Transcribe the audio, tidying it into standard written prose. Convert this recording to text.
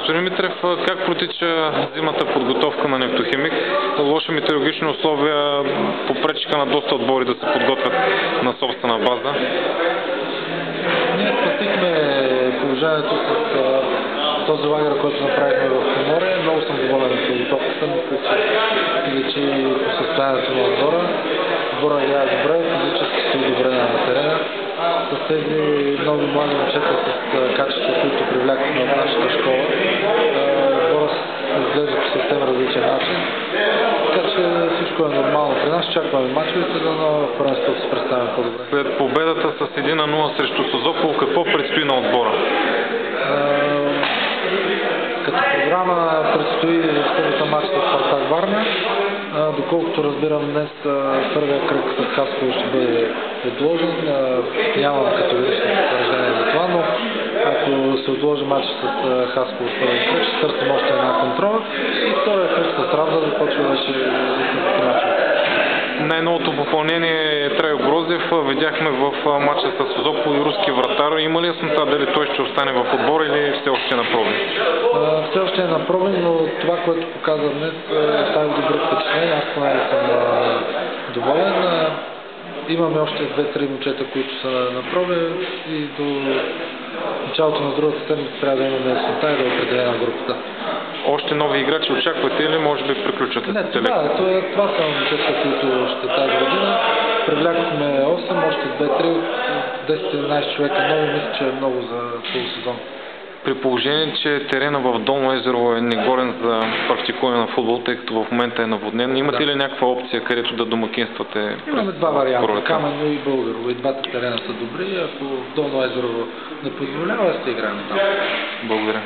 Господин Митрев, как протича зимната подготовка на Нефтохимик? Лоши метеорологични условия попречиха на доста отбори да се подготвят на собствена база. Ние спасихме положението с този лагер, който направихме в Поморие. Много съм доволен от подготовката. Мисля, че личи по състоянието на отбора. Отбора играе добре, физически стои добре на терена. С тези нови млади момчета с качества, които привлякохме от нашата школа, отбора изглежда по съвсем различен начин. Така че всичко е нормално. При нас чакваме мачовете, да на първенството се представим по-добре. След победата с 1-0 срещу Созопол, какво предстои на отбора? Като програма предстои в събота мач с Спартак Варна. Доколкото разбирам, днес първия кръг с Хасково ще бъде отложен. Нямам категорично потвърждение за това, но ако се отложи матч с Хасково в първия кръг, ще търсим още една контрола и втория кръг с Равда започва вече истински мачове. Най-новото попълнение е Трайо Грозев. Видяхме в матча с Созопол и руски вратар. Има ли яснота дали той ще остане в отбора или все още е на пробен? Все още е на пробен, но това, което показа днес, остави добри впечатления. Аз поне съм доволен. Имаме още 2-3 момчета, които са на пробен и до началото на другата седмица трябва да имаме яснота и да определена групата. Още нови играчи очаквате или може би приключвате? Не, това са момчета, които ще тази година. Привлякохме 8, още 2-3, 10-11 човека нови, мисля, че е много за полусезон. При положение, че терена в Долно езеро е негоден за практикуване на футбол, тъй като в момента е наводнен, имате ли някаква опция, където да домакинствате? Имаме два варианта, Камено и Българово. И двата терена са добри, ако Долно езеро не позволява, ще играем там. Благодаря.